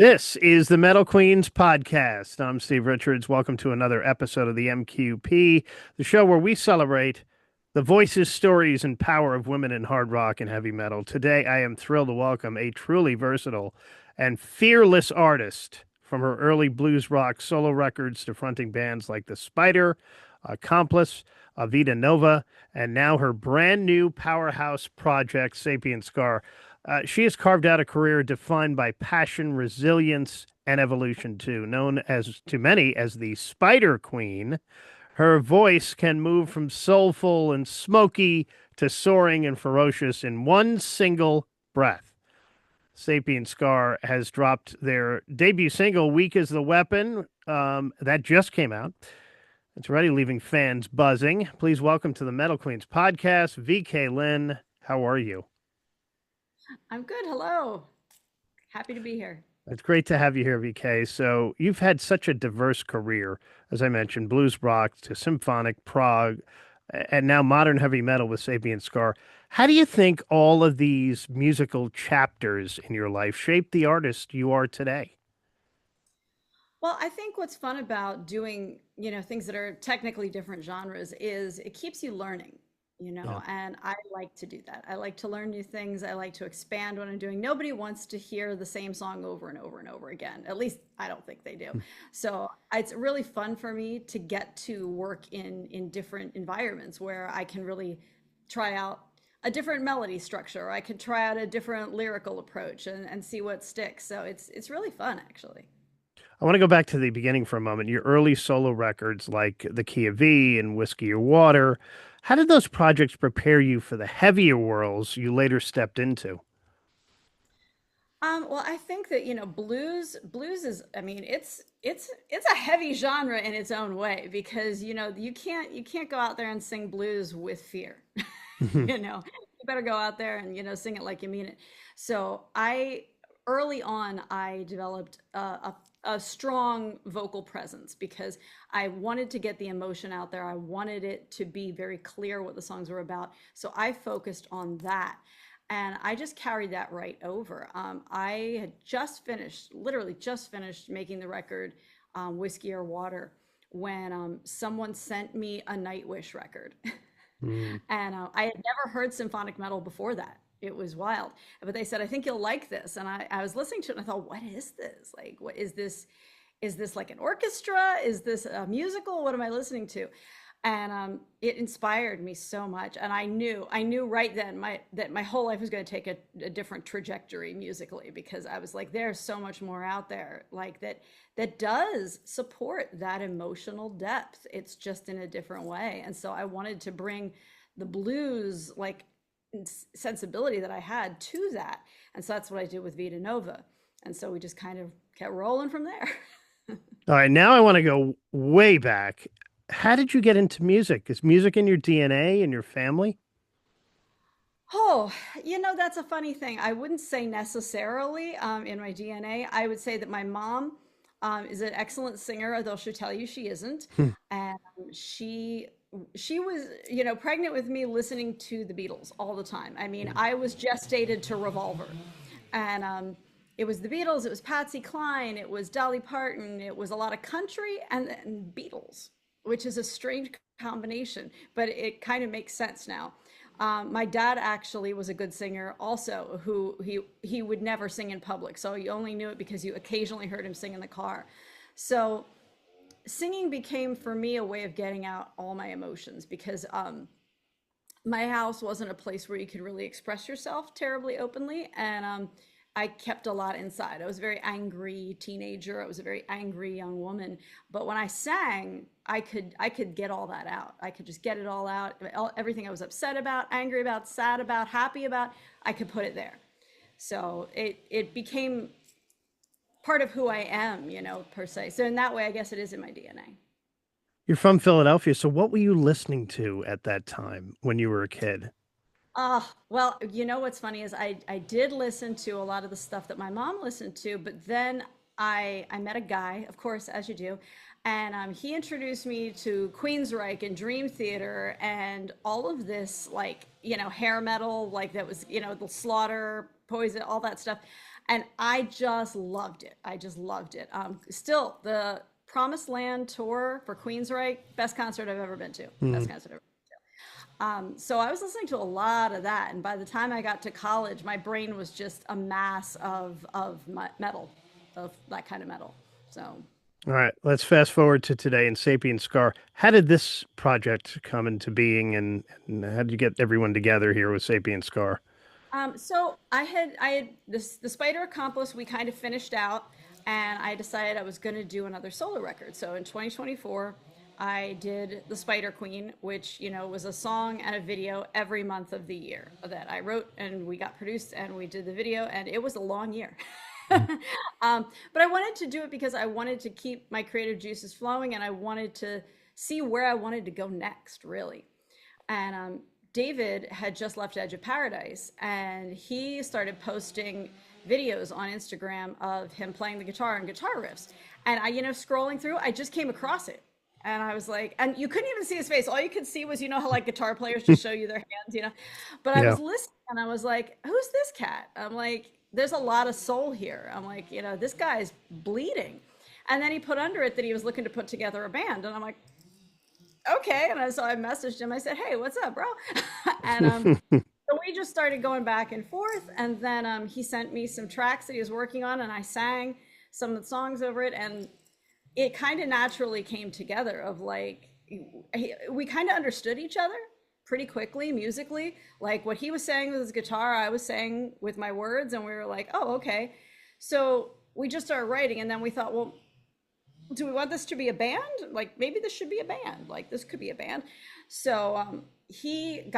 This is the Metal Queens podcast. I'm Steve Richards. Welcome to another episode of the MQP, the show where we celebrate the voices, stories, and power of women in hard rock and heavy metal. Today, I am thrilled to welcome a truly versatile and fearless artist from her early blues rock solo records to fronting bands like The Spider, Accomplice, Vida Nova, and now her brand new powerhouse project, Sapient Scar. She has carved out a career defined by passion, resilience, and evolution, too. Known as to many as the Spider Queen, her voice can move from soulful and smoky to soaring and ferocious in one single breath. Sapient Scar has dropped their debut single, Weak as the Weapon. That just came out. It's already leaving fans buzzing. Please welcome to the Metal Queens podcast, VK Lynne. How are you? I'm good. Hello. Happy to be here. It's great to have you here, VK. So you've had such a diverse career, as I mentioned, blues rock to symphonic, prog, and now modern heavy metal with Sapient Scar. How do you think all of these musical chapters in your life shaped the artist you are today? Well, I think what's fun about doing, things that are technically different genres is it keeps you learning, Yeah. and I like to do that. I like to learn new things. I like to expand what I'm doing. Nobody wants to hear the same song over and over and over again. At least I don't think they do. So it's really fun for me to get to work in different environments where I can really try out a different melody structure. Or I can try out a different lyrical approach and see what sticks. So it's really fun actually. I want to go back to the beginning for a moment. Your early solo records like The Key of V and Whiskey or Water. How did those projects prepare you for the heavier worlds you later stepped into? Well, I think that, blues is, I mean, it's a heavy genre in its own way because, you can't go out there and sing blues with fear. You better go out there and, sing it like you mean it. So early on, I developed a strong vocal presence because I wanted to get the emotion out there. I wanted it to be very clear what the songs were about. So I focused on that. And I just carried that right over. I had just finished, literally just finished making the record, Whiskey or Water, when someone sent me a Nightwish record. Mm. And I had never heard symphonic metal before that. It was wild. But they said, I think you'll like this. And I was listening to it and I thought, what is this? Like, what is this? Is this like an orchestra? Is this a musical? What am I listening to? And it inspired me so much. And I knew right then that my whole life was going to take a different trajectory musically because I was like, there's so much more out there like that does support that emotional depth. It's just in a different way. And so I wanted to bring the blues like sensibility that I had to that. And so that's what I did with Vida Nova. And so we just kind of kept rolling from there. All right, now I want to go way back. How did you get into music? Is music in your DNA and your family? Oh, that's a funny thing. I wouldn't say necessarily in my DNA. I would say that my mom is an excellent singer, although she'll tell you she isn't. Hmm. And she she was, pregnant with me listening to the Beatles all the time. I mean, I was gestated to Revolver. And it was the Beatles, it was Patsy Cline, it was Dolly Parton, it was a lot of country and Beatles, which is a strange combination, but it kind of makes sense now. My dad actually was a good singer also, who he would never sing in public. So you only knew it because you occasionally heard him sing in the car. So singing became for me a way of getting out all my emotions because my house wasn't a place where you could really express yourself terribly openly. And I kept a lot inside. I was a very angry teenager. I was a very angry young woman. But when I sang, I could get all that out. I could just get it all out. Everything I was upset about, angry about, sad about, happy about, I could put it there. So it became part of who I am, per se. So in that way, I guess it is in my DNA. You're from Philadelphia, so what were you listening to at that time when you were a kid? Well, what's funny is I did listen to a lot of the stuff that my mom listened to, but then I met a guy, of course, as you do, and he introduced me to Queensryche and Dream Theater and all of this, like, hair metal, like that was, the Slaughter, Poison, all that stuff. And I just loved it. I just loved it. Still, the Promised Land tour for Queensryche, best concert I've ever been to. Best concert I've ever been to. So I was listening to a lot of that, and by the time I got to college, my brain was just a mass of metal, of that kind of metal. So, All right, let's fast forward to today in Sapient Scar. How did this project come into being, and how did you get everyone together here with Sapient Scar? so I had this the Spider Accomplice. We kind of finished out, and I decided I was going to do another solo record. So in 2024, I did The Spider Queen, which, was a song and a video every month of the year that I wrote, and we got produced and we did the video, and it was a long year. But I wanted to do it because I wanted to keep my creative juices flowing, and I wanted to see where I wanted to go next, really. And David had just left Edge of Paradise, and he started posting videos on Instagram of him playing the guitar and guitar riffs. And I, scrolling through, I just came across it. And I was like, and you couldn't even see his face. All you could see was, how like guitar players just show you their hands. But I was listening, and I was like, who's this cat? I'm like, there's a lot of soul here. I'm like, this guy's bleeding. And then he put under it that he was looking to put together a band. And I'm like, okay. And so I messaged him. I said, hey, what's up, bro? And so we just started going back and forth. And then he sent me some tracks that he was working on, and I sang some of the songs over it. And it kind of naturally came together of like, we kind of understood each other pretty quickly musically. Like what he was saying with his guitar, I was saying with my words, and we were like, oh, okay. So we just started writing, and then we thought, well, do we want this to be a band? Like maybe this should be a band. Like this could be a band. So he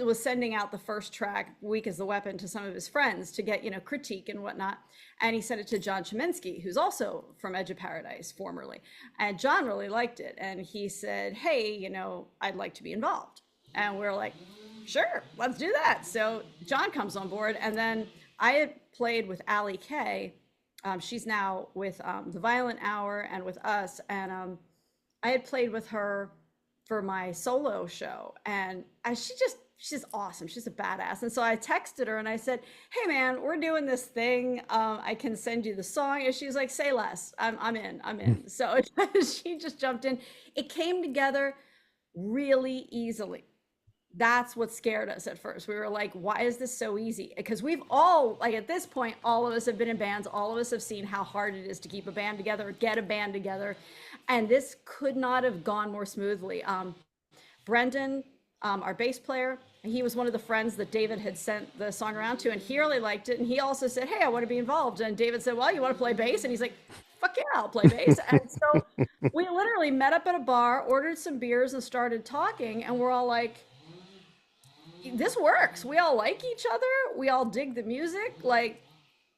was sending out the first track, Weak as the Weapon, to some of his friends to get, critique and whatnot. And he sent it to John Cheminsky, who's also from Edge of Paradise formerly. And John really liked it. And he said, hey, I'd like to be involved. And we're like, sure, let's do that. So John comes on board. And then I had played with Allie Kay. She's now with The Violent Hour and with us. And I had played with her for my solo show. And she's awesome. She's a badass. And so I texted her and I said, hey man, we're doing this thing. I can send you the song. And she's like, say less. I'm in. So she just jumped in. It came together really easily. That's what scared us at first. We were like, why is this so easy? Because we've all, like at this point, all of us have been in bands. All of us have seen how hard it is to keep a band together, get a band together. And this could not have gone more smoothly. Brendan, our bass player, he was one of the friends that David had sent the song around to, and he really liked it. And he also said, hey, I want to be involved. And David said, well, you want to play bass? And he's like, fuck yeah, I'll play bass. And so we literally met up at a bar, ordered some beers, and started talking. And we're all like, this works. We all like each other. We all dig the music. Like,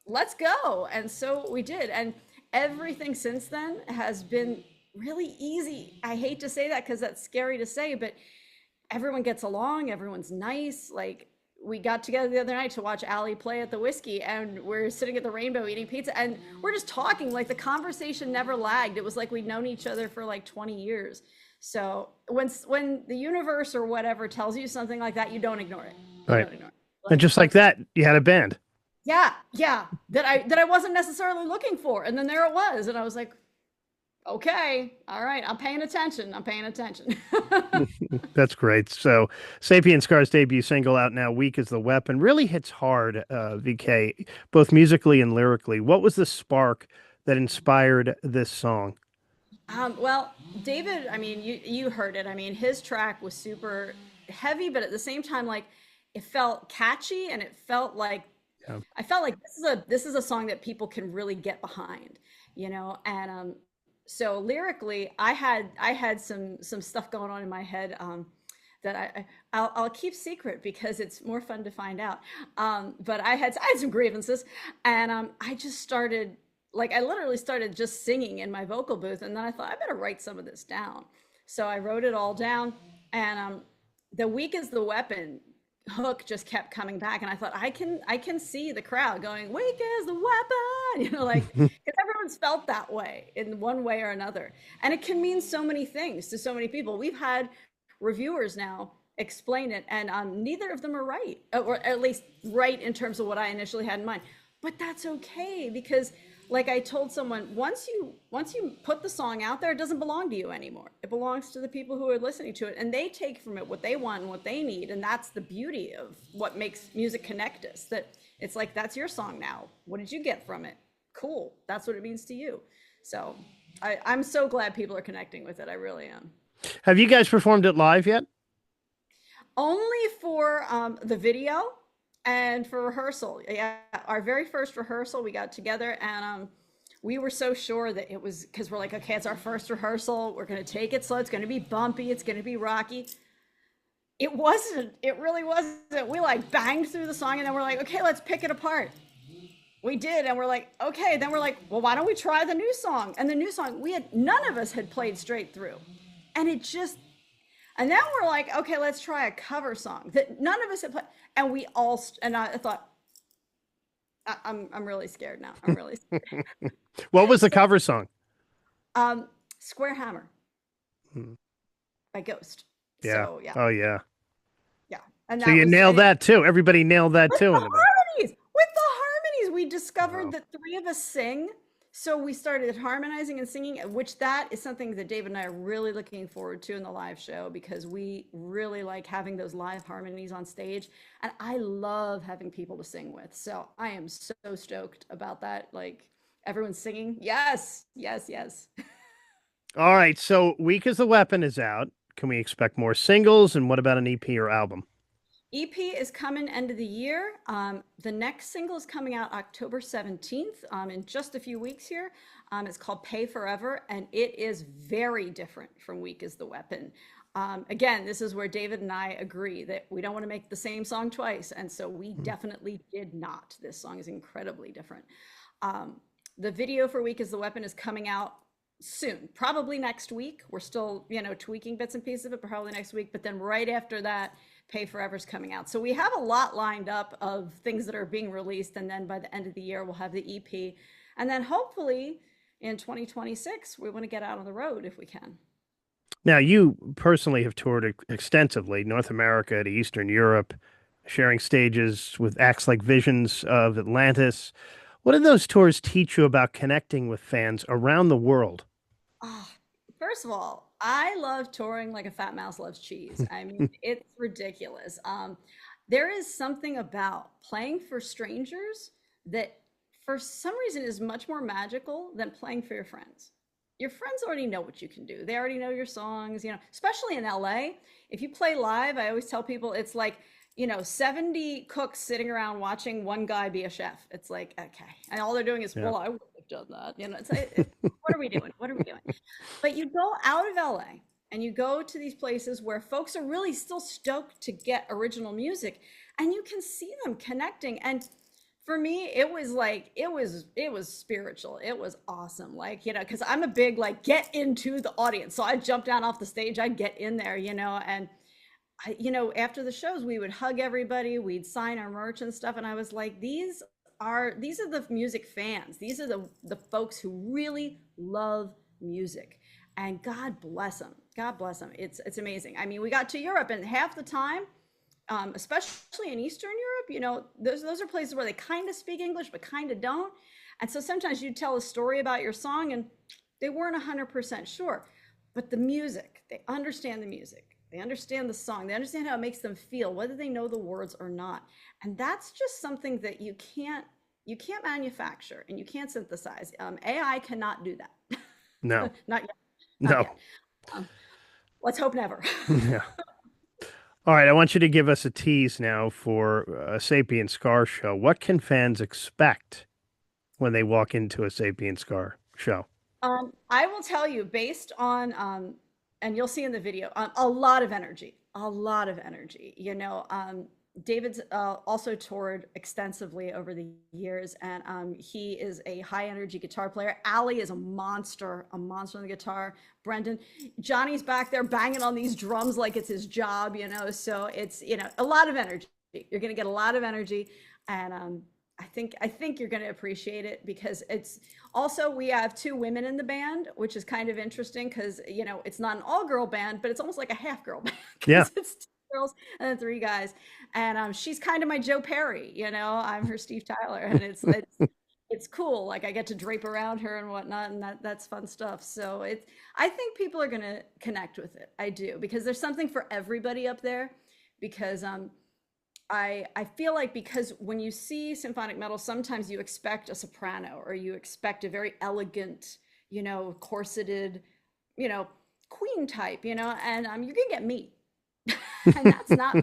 let's go. And so we did. And everything since then has been really easy. I hate to say that because that's scary to say, but everyone gets along. Everyone's nice. Like, we got together the other night to watch Allie play at the Whiskey, and we're sitting at the Rainbow eating pizza, and we're just talking. Like, the conversation never lagged. It was like we'd known each other for like 20 years. So when the universe or whatever tells you something like that, you don't ignore it. Right. And just like that, you had a band. Yeah. That I wasn't necessarily looking for. And then there it was. And I was like, okay, all right, I'm paying attention. That's great. So Sapient Scar's debut single out now, Weak as the Weapon, really hits hard, VK, both musically and lyrically. What was the spark that inspired this song? Well, David, I mean, you heard it. I mean, his track was super heavy, but at the same time, like, it felt catchy, and it felt like, I felt like this is a song that people can really get behind, and so lyrically, I had some stuff going on in my head that I'll keep secret because it's more fun to find out. But I had some grievances, and I just started. Like, I literally started just singing in my vocal booth, and then I thought, I better write some of this down. So I wrote it all down, and the Weak as the Weapon hook just kept coming back, and I thought, I can see the crowd going, weak as the weapon, like, because everyone's felt that way in one way or another. And it can mean so many things to so many people. We've had reviewers now explain it, and neither of them are right, or at least right in terms of what I initially had in mind. but that's okay, because like I told someone, once you put the song out there, it doesn't belong to you anymore. It belongs to the people who are listening to it, and they take from it what they want and what they need. And that's the beauty of what makes music connect us, that it's like, that's your song now. What did you get from it? Cool. That's what it means to you. So I'm so glad people are connecting with it. I really am. Have you guys performed it live yet? Only for the video and for rehearsal. Yeah, our very first rehearsal, we got together, and we were so sure that it was, because we're like, okay, it's our first rehearsal. We're going to take it slow. It's going to be bumpy. It's going to be rocky. It wasn't. It really wasn't. We like banged through the song, and then we're like, okay, let's pick it apart. We did, and we're like, okay. Then we're like, well, why don't we try the new song? And the new song, none of us had played straight through, and it just. And then we're like, okay, let's try a cover song that none of us had played. And we all, and I thought, I'm really scared now. I'm really scared. What was the cover song? Square Hammer by Ghost. Yeah. So, yeah. Oh, yeah. Yeah. And so you nailed that too. Everybody nailed that too. With the harmonies, we discovered that three of us sing. So we started harmonizing and singing, which that is something that David and I are really looking forward to in the live show, because we really like having those live harmonies on stage. And I love having people to sing with. So I am so stoked about that. Like, everyone's singing. Yes, yes, yes. All right. So Weak as the Weapon is out. Can we expect more singles? And what about an EP or album? EP is coming end of the year. The next single is coming out October 17th, in just a few weeks here. It's called Pay Forever, and it is very different from Weak as the Weapon. Again, this is where David and I agree that we don't want to make the same song twice, and so we definitely did not. This song is incredibly different. The video for Weak as the Weapon is coming out soon, probably next week. We're still, tweaking bits and pieces of it, probably next week, but then right after that, Pay Forever's coming out. So we have a lot lined up of things that are being released, and then by the end of the year, we'll have the EP. And then hopefully in 2026, we want to get out on the road if we can. Now, you personally have toured extensively, North America to Eastern Europe, sharing stages with acts like Visions of Atlantis. What did those tours teach you about connecting with fans around the world? First of all, I love touring like a fat mouse loves cheese. I mean, it's ridiculous. There is something about playing for strangers that for some reason is much more magical than playing for your friends. Your friends already know what you can do. They already know your songs, especially in LA. If you play live, I always tell people it's like, 70 cooks sitting around watching one guy be a chef. It's like, okay. And all they're doing is, well, I would have done that. What are we doing? What are we doing? But you go out of LA and you go to these places where folks are really still stoked to get original music, and you can see them connecting. And for me, it was like, it was spiritual. It was awesome. Like, because I'm a big, like, get into the audience. So I jump down off the stage, I get in there, and after the shows, we would hug everybody, we'd sign our merch and stuff. And I was like, these are the music fans. These are the folks who really love music, and God bless them. God bless them. It's amazing. I mean, we got to Europe, and half the time, especially in Eastern Europe, those are places where they kind of speak English, but kind of don't. And so sometimes you tell a story about your song and they weren't 100% sure, but the music, they understand the music. They understand the song. They understand how it makes them feel, whether they know the words or not. And that's just something that you can't manufacture and you can't synthesize. AI cannot do that. No. Not yet. No. Yet. Let's hope never. Yeah. All right. I want you to give us a tease now for a Sapient Scar show. What can fans expect when they walk into a Sapient Scar show? I will tell you, based on and you'll see in the video, a lot of energy. David's also toured extensively over the years, and he is a high energy guitar player. Ali is a monster on the guitar. Brendan, Johnny's back there banging on these drums like it's his job, so it's, a lot of energy. You're going to get a lot of energy, and I think you're going to appreciate it, because it's also, we have two women in the band, which is kind of interesting because, it's not an all girl band, but it's almost like a half girl band. Yeah. girls and then three guys. And she's kind of my Joe Perry, I'm her Steve Tyler, and it's cool. Like I get to drape around her and whatnot, and that's fun stuff. So I think people are gonna connect with it. I do, because there's something for everybody up there. Because I feel like, because when you see symphonic metal, sometimes you expect a soprano, or you expect a very elegant, corseted, queen type, and you can get me. And that's not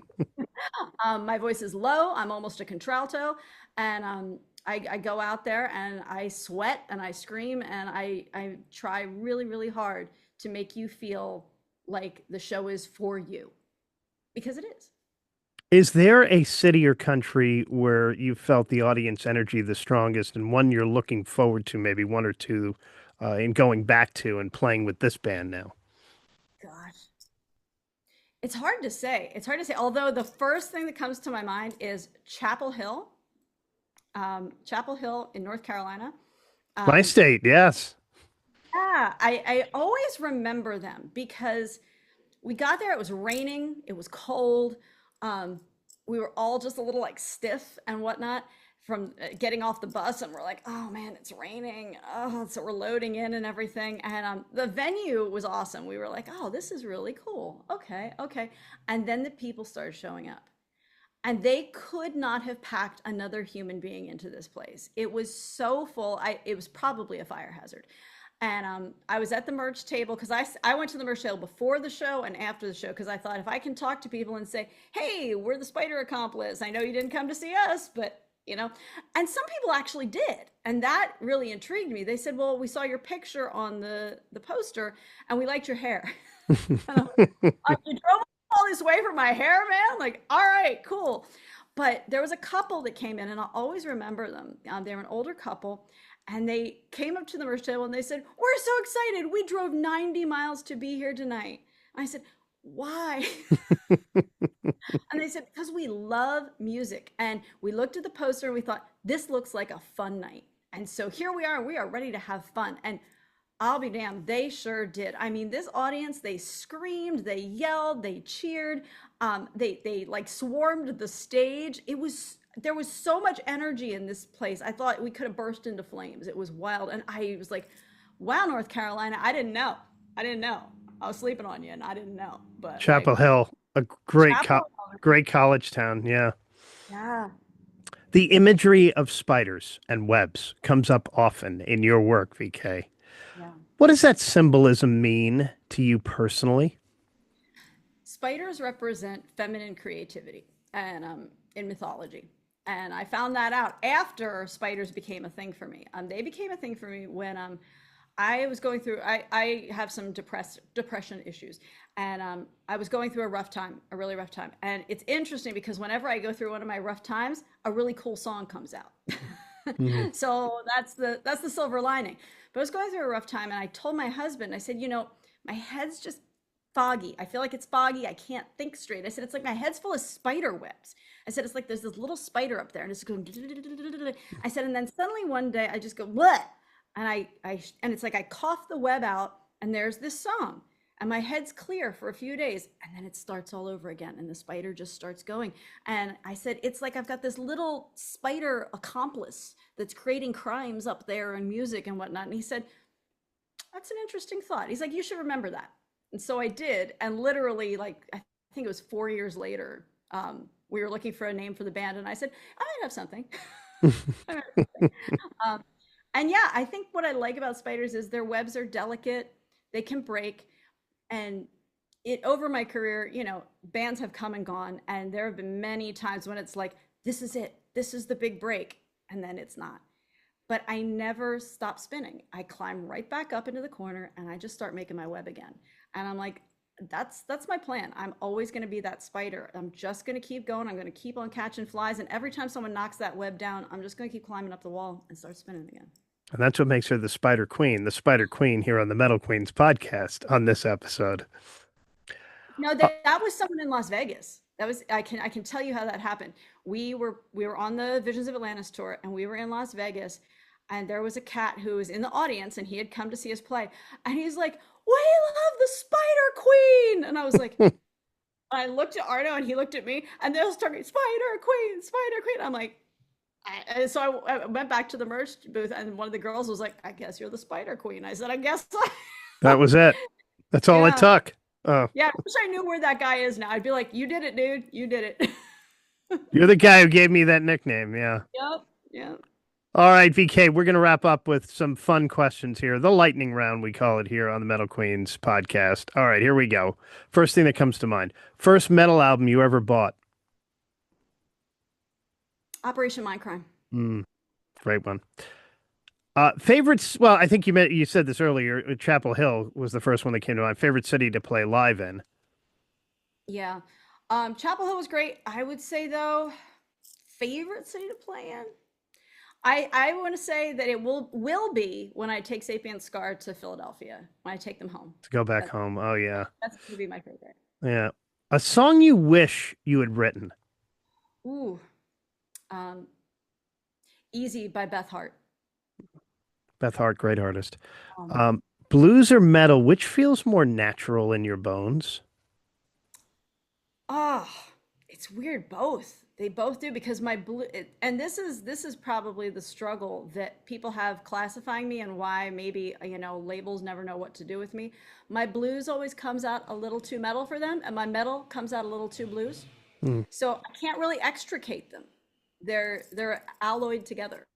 my voice is low. I'm almost a contralto, and I go out there and I sweat and I scream and I try really, really hard to make you feel like the show is for you, because it is. Is there a city or country where you felt the audience energy the strongest, and one you're looking forward to, maybe one or two, in going back to and playing with this band now? Gosh, it's hard to say. It's hard to say. Although the first thing that comes to my mind is Chapel Hill in North Carolina. My state, yes. Yeah, I always remember them because we got there, it was raining, it was cold. Um, we were all just a little like stiff and whatnot from getting off the bus, and we're like, oh man, it's raining. Oh, so we're loading in and everything. And the venue was awesome. We were like, oh, this is really cool. Okay, okay. And then the people started showing up. And they could not have packed another human being into this place. It was so full. It was probably a fire hazard. And I was at the merch table because I went to the merch table before the show and after the show, because I thought, if I can talk to people and say, hey, we're the Spider Accomplice. I know you didn't come to see us, but and some people actually did. And that really intrigued me. They said, well, we saw your picture on the poster and we liked your hair. And I'm like, "Oh, you drove all this way for my hair, man? Like, all right, cool." But there was a couple that came in, and I'll always remember them. They were an older couple, and they came up to the merch table and they said, we're so excited. We drove 90 miles to be here tonight. And I said, why? And they said, because we love music. And we looked at the poster and we thought, this looks like a fun night. And so here we are ready to have fun. And I'll be damned, they sure did. I mean, this audience, they screamed, they yelled, they cheered, they like swarmed the stage. There was so much energy in this place. I thought we could have burst into flames. It was wild. And I was like, wow, North Carolina, I didn't know. I was sleeping on you and I didn't know. But Chapel Hill, a great college town. Yeah. Yeah. The imagery of spiders and webs comes up often in your work, VK. Yeah. What does that symbolism mean to you personally? Spiders represent feminine creativity and in mythology. And I found that out after spiders became a thing for me. They became a thing for me when I was going through, I have some depression issues. And I was going through a really rough time. And it's interesting because whenever I go through one of my rough times, a really cool song comes out. Mhm. So that's the silver lining. But I was going through a rough time, and I told my husband, I said, my head's just foggy. I feel like it's foggy. I can't think straight. I said, it's like my head's full of spider webs. I said, it's like there's this little spider up there, and it's going. I said, and then suddenly one day I just go, what? And and it's like I cough the web out, and there's this song. And my head's clear for a few days, and then it starts all over again, and the spider just starts going. And I said, it's like I've got this little spider accomplice that's creating crimes up there and music and whatnot. And he said, that's an interesting thought. He's like, you should remember that. And so I did. And literally, like, I think it was 4 years later, we were looking for a name for the band, and I said, I might have something. I might have something. And yeah, I think what I like about spiders is their webs are delicate, they can break. And over my career, bands have come and gone, and there have been many times when it's like, this is it, this is the big break, and then it's not. But I never stop spinning. I climb right back up into the corner, and I just start making my web again. And I'm like, that's my plan. I'm always going to be that spider. I'm just going to keep going. I'm going to keep on catching flies, and every time someone knocks that web down, I'm just going to keep climbing up the wall and start spinning again. And that's what makes her the Spider Queen here on the Metal Queens podcast on this episode. No, that was someone in Las Vegas. That was I can tell you how that happened. We were on the Visions of Atlantis tour, and we were in Las Vegas, and there was a cat who was in the audience, and he had come to see us play, and he's like, "We love the Spider Queen," and I was like, I looked at Arno and he looked at me and they was talking Spider Queen, Spider Queen. I'm like, so I went back to the merch booth and one of the girls was like, I guess you're the Spider Queen. I said, I guess. That was it. That's all it Yeah. took. Oh, Yeah. I wish I knew where that guy is now. I'd be like, you did it, dude. You did it. you're the guy who gave me that nickname. Yeah. Yep. Yep. All right, VK, we're going to wrap up with some fun questions here. The lightning round, we call it here on the Metal Queens podcast. All right, here we go. First thing that comes to mind. First metal album you ever bought? Operation Mindcrime. Great one. Favorites, well, I think you said this earlier. Chapel Hill was the first one that came to mind. Favorite city to play live in? Yeah. Chapel Hill was great. I would say though, favorite city to play in. I want to say that it will be when I take Sapient Scar to Philadelphia, when I take them home. To go back home. Oh, yeah. That's going to be my favorite. Yeah. A song you wish you had written? Ooh. Easy by Beth Hart. Beth Hart, great artist. Blues or metal, which feels more natural in your bones? Oh, it's weird. Both. They both do because and this is probably the struggle that people have classifying me and why maybe, labels never know what to do with me. My blues always comes out a little too metal for them and my metal comes out a little too blues. So I can't really extricate them. They're alloyed together,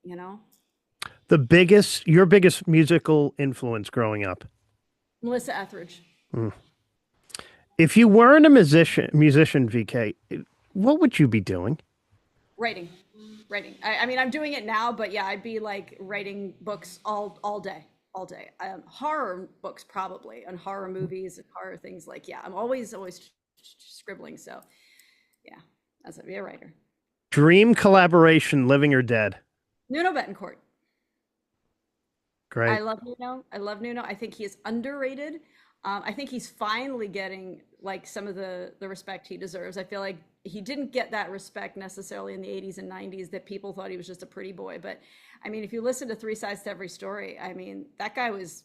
Your biggest musical influence growing up? Melissa Etheridge. If you weren't a musician, VK, what would you be doing? Writing. I mean, I'm doing it now, but yeah, I'd be like writing books all day. Horror books probably, and horror movies and horror things. Like, yeah, I'm always scribbling. So yeah, I'd be a writer. Dream collaboration, living or dead? Nuno Betancourt. Great. I love Nuno. I think he is underrated. I think he's finally getting like some of the respect he deserves. I feel like he didn't get that respect necessarily in the 80s and 90s that people thought he was just a pretty boy. But I mean, if you listen to Three Sides to Every Story, I mean, that guy was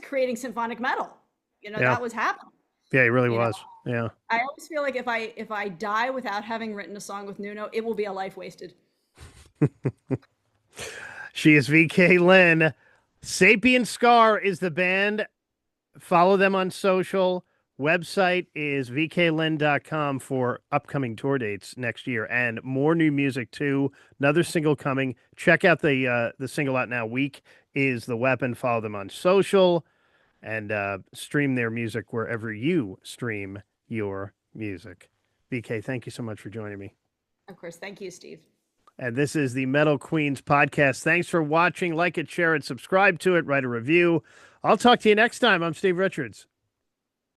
creating symphonic metal. That was happening. Yeah, he really was. Yeah. I always feel like if I die without having written a song with Nuno, it will be a life wasted. She is VK Lynne. Sapient Scar is the band. Follow them on social. Website is vklynne.com for upcoming tour dates next year and more new music too. Another single coming. Check out the single out now. Weak is the weapon. Follow them on social and stream their music wherever you stream your music. VK, thank you so much for joining me. Of course. Thank you, Steve. And this is the Metal Queens podcast. Thanks for watching. Like it, share it, subscribe to it, write a review. I'll talk to you next time. I'm Steve Richards.